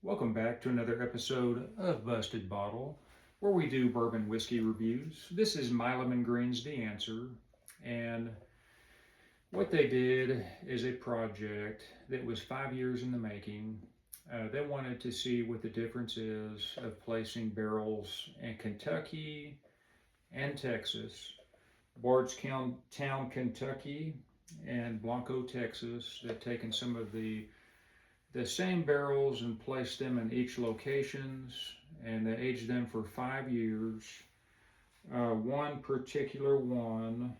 Welcome back to another episode of Busted Bottle, where we do bourbon whiskey reviews. This is Milam and Greene's The Answer, and what they did is a project that was 5 years in the making. They wanted to see what the difference is of placing barrels in Kentucky and Texas, Bardstown, Kentucky, and Blanco, Texas. They've taken some of the same barrels and placed them in each locations, and they aged them for 5 years. One particular one,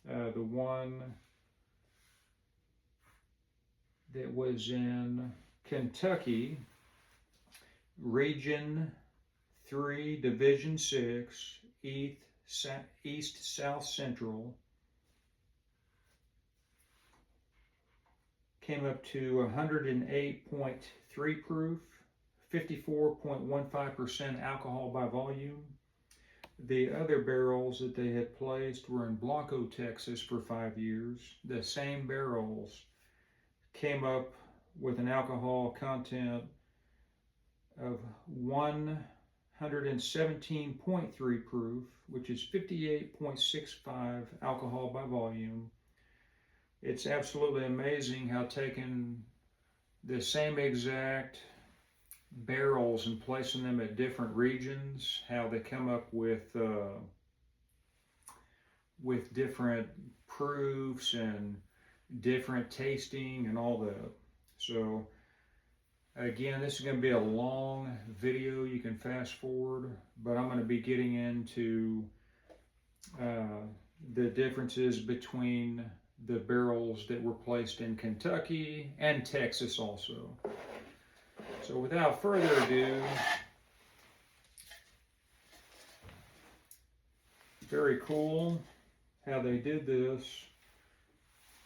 the one that was in Kentucky, Region 3, Division 6, East South Central, came up to 108.3 proof, 54.15% alcohol by volume. The other barrels that they had placed were in Blanco, Texas for 5 years. The same barrels came up with an alcohol content of 117.3 proof, which is 58.65 alcohol by volume. It's absolutely amazing how taking the same exact barrels and placing them at different regions, how they come up with different proofs and different tasting and all that. So again, this is going to be a long video. You can fast forward, but I'm going to be getting into the differences between the barrels that were placed in Kentucky and Texas also. So without further ado, very cool how they did this.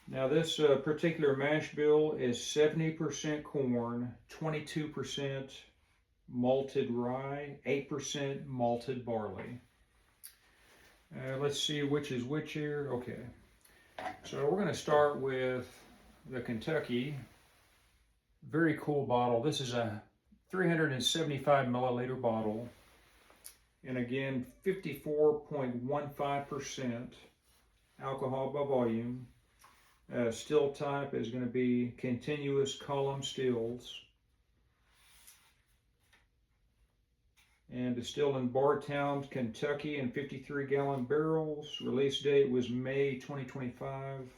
Now this particular mash bill is 70% corn, 22% malted rye, 8% malted barley. Let's see which is which here. Okay. So we're going to start with the Kentucky. Very cool bottle. This is a 375 milliliter bottle. And again, 54.15% alcohol by volume. Still type is going to be continuous column stills. And distilled in Bardstown, Kentucky in 53-gallon barrels. Release date was May 2025.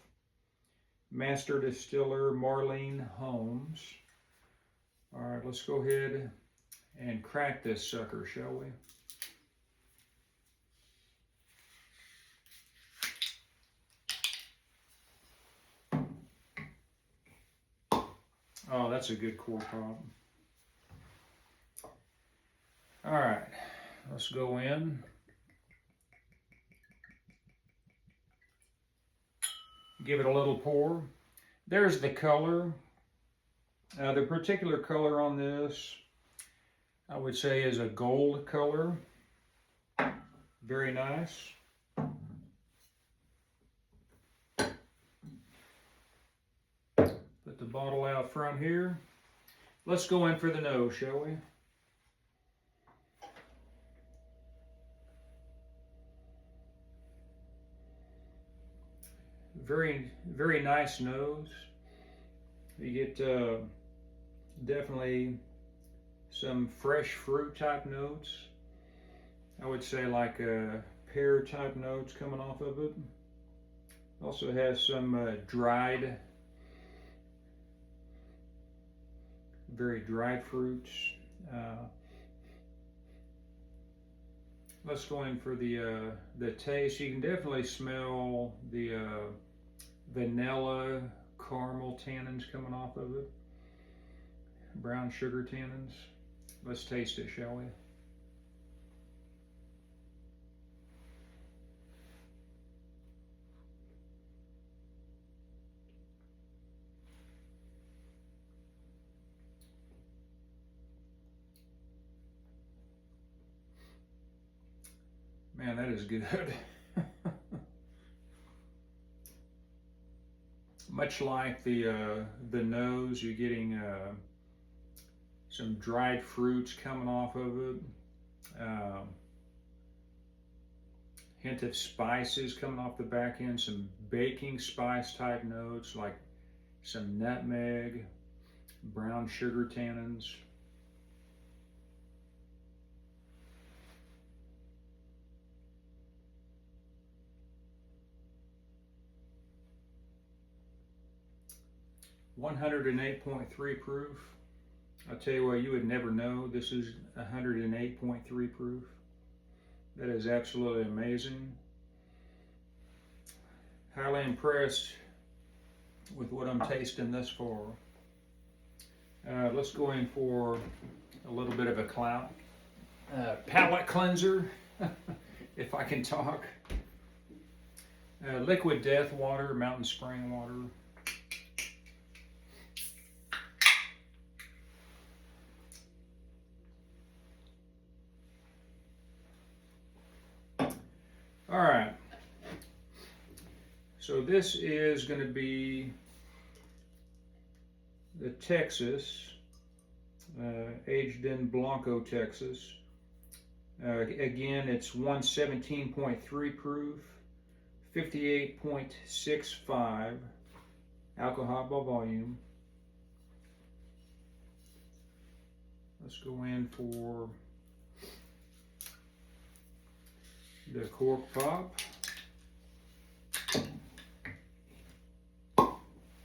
Master distiller Marlene Holmes. All right, let's go ahead and crack this sucker, shall we? Oh, that's a good cork pop. All right, let's go in. Give it a little pour. There's the color. The particular color on this, I would say, is a gold color. Very nice. Put the bottle out front here. Let's go in for the nose, shall we? Very, very nice nose. You get definitely some fresh fruit type notes. I would say like pear type notes coming off of it. Also has some dried, very dried fruits. Let's go in for the taste. You can definitely smell the vanilla caramel tannins coming off of it. Brown sugar tannins. Let's taste it, shall we? Man, that is good. Much like the nose, you're getting some dried fruits coming off of it. Hint of spices coming off the back end, some baking spice type notes like some nutmeg, brown sugar tannins. (108.3 proof). I'll tell you what, you would never know this is 108.3 proof. That is absolutely amazing. Highly impressed with what I'm tasting thus far. Let's go in for a little bit of a palate cleanser, if I can talk. Liquid Death water, mountain spring water. All right, so this is going to be the Texas, aged in Blanco, Texas. Again, it's 117.3 proof, 58.65 alcohol by volume. Let's go in for the cork pop.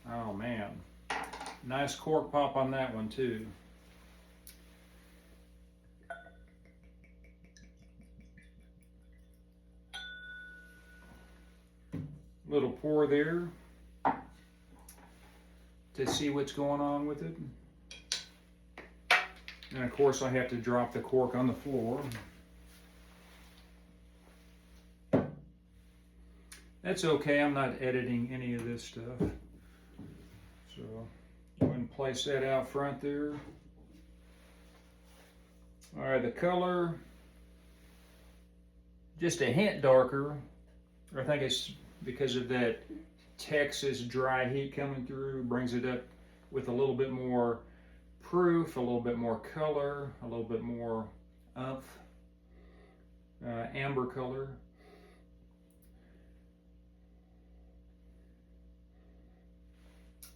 Oh man, nice cork pop on that one too. Little pour there to see what's going on with it. And of course I have to drop the cork on the floor. That's okay, I'm not editing any of this stuff. So, go ahead and place that out front there. All right, the color, just a hint darker. I think it's because of that Texas dry heat coming through, brings it up with a little bit more proof, a little bit more color, a little bit more umph, amber color.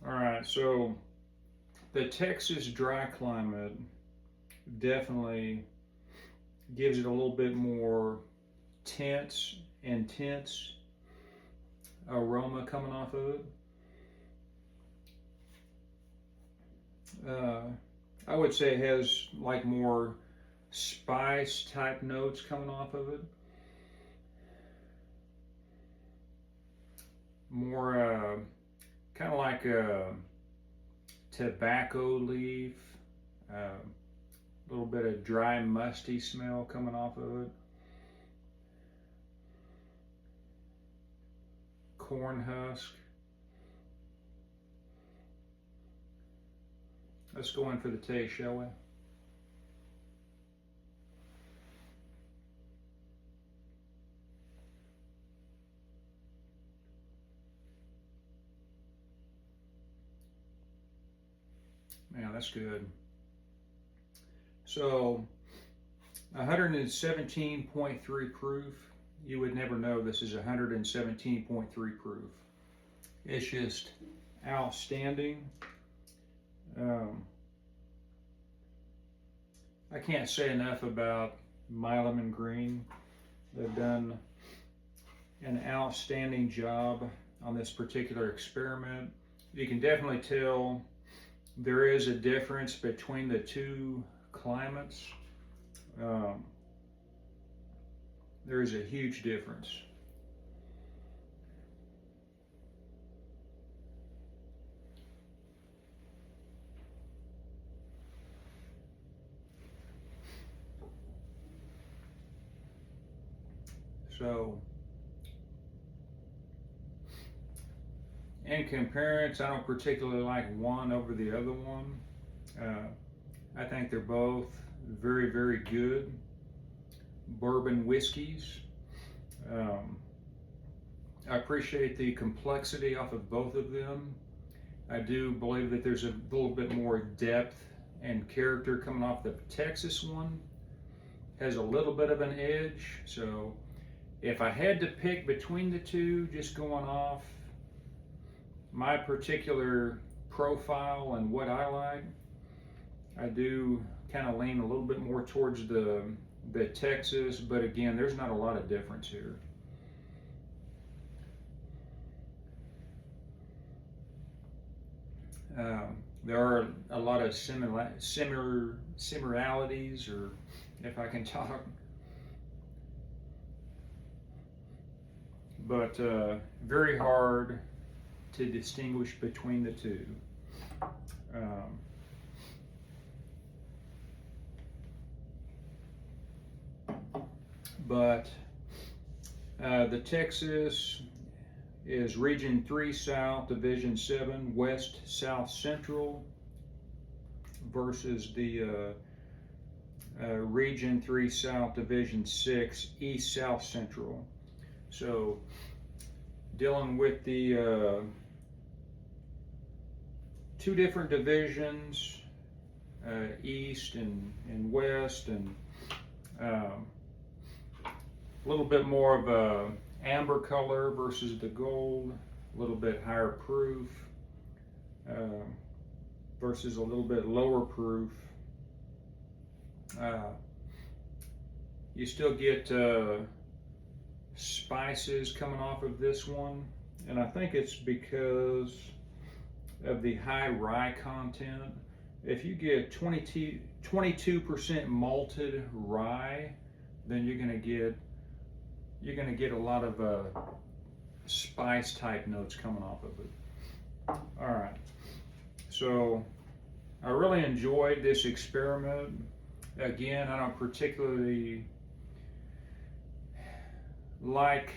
All right, so the Texas dry climate definitely gives it a little bit more intense aroma coming off of it. I would say it has like more spice type notes coming off of it. More kind of like a tobacco leaf, a little bit of dry musty smell coming off of it. Corn husk. Let's go in for the taste, shall we? Man, that's good. So, 117.3 proof. You would never know this is 117.3 proof. It's just outstanding. I can't say enough about Milam and Greene. They've done an outstanding job on this particular experiment. You can definitely tell there is a difference between the two climates. There is a huge difference. So, in comparison, I don't particularly like one over the other one. I think they're both very, very good bourbon whiskeys. I appreciate the complexity off of both of them. I do believe that there's a little bit more depth and character coming off the Texas one. Has a little bit of an edge, so if I had to pick between the two, just going off my particular profile and what I like, I do kind of lean a little bit more towards the Texas, but again, there's not a lot of difference here. There are a lot of similarities, or if I can talk, but very hard to distinguish between the two. But the Texas is Region 3 South, Division 7 West South Central versus the Region 3 South, Division 6 East South Central. So dealing with the two different divisions, East and West, and a little bit more of a amber color versus the gold, a little bit higher proof versus a little bit lower proof. You still get spices coming off of this one, and I think it's because of the high rye content. If you get 22% malted rye, then you're gonna get a lot of spice type notes coming off of it. All right, so I really enjoyed this experiment. Again, I don't particularly like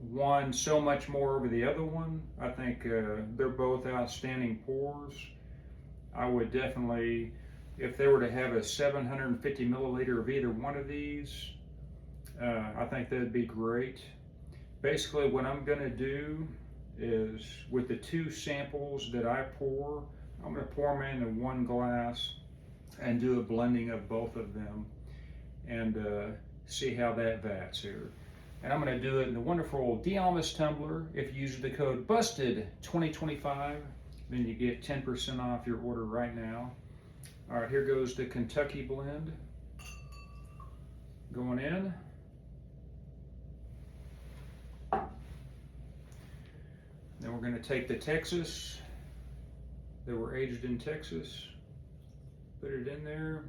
one so much more over the other one. I think they're both outstanding pours. I would definitely, if they were to have a 750 milliliter of either one of these, I think that'd be great. Basically, what I'm gonna do is, with the two samples that I pour, I'm gonna pour them into one glass and do a blending of both of them and see how that vats here. And I'm going to do it in the wonderful Diamas tumbler. If you use the code BUSTED2025, then you get 10% off your order right now. All right, here goes the Kentucky blend going in. Then we're going to take the Texas that were aged in Texas, put it in there.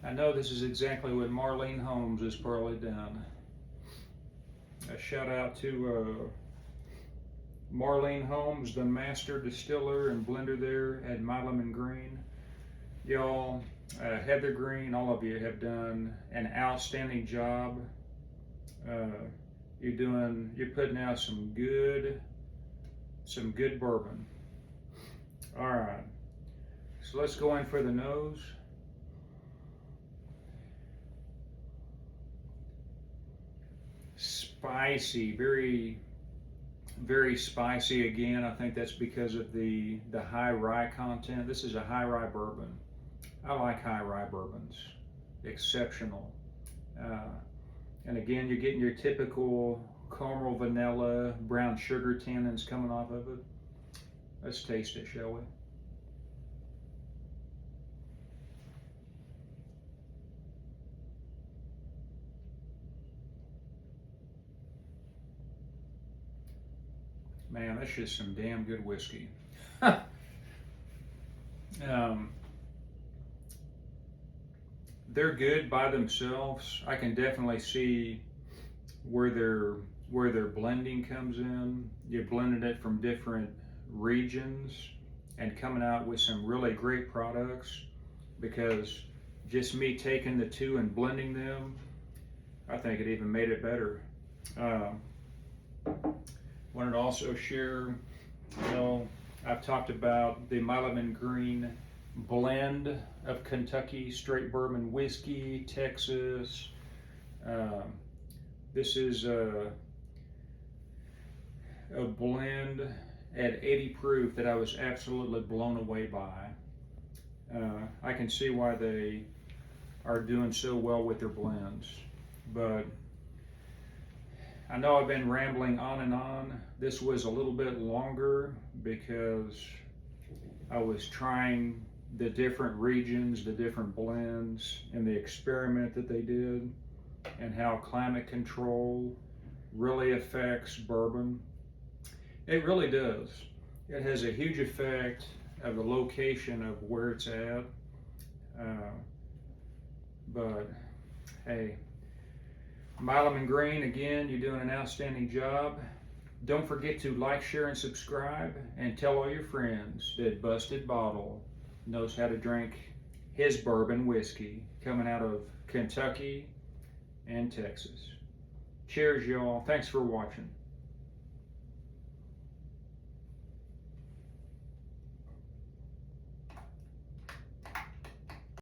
I know this is exactly what Marlene Holmes has probably done. A shout out to Marlene Holmes, the master distiller and blender there at Milam and Greene. Y'all, Heather Greene, all of you have done an outstanding job. You're putting out some good bourbon. All right, so let's go in for the nose. Spicy, very, very spicy again. I think that's because of the high rye content. This is a high rye bourbon. I like high rye bourbons, exceptional. And again, you're getting your typical caramel, vanilla, brown sugar tannins coming off of it. Let's taste it, shall we? Man, that's just some damn good whiskey. They're good by themselves. I can definitely see where their blending comes in. You're blending it from different regions and coming out with some really great products, because just me taking the two and blending them, I think it even made it better. Wanted to also share, I've talked about the Milam and Greene blend of Kentucky straight bourbon whiskey, Texas. This is a blend at 80 proof that I was absolutely blown away by. I can see why they are doing so well with their blends. But I know I've been rambling on and on. This was a little bit longer because I was trying the different regions, the different blends, and the experiment that they did, and how climate control really affects bourbon. It really does. It has a huge effect of the location of where it's at. But hey, Milam and Greene, again, you're doing an outstanding job. Don't forget to like, share, and subscribe, and tell all your friends that Busted Bottle knows how to drink his bourbon whiskey coming out of Kentucky and Texas. Cheers, y'all. Thanks for watching.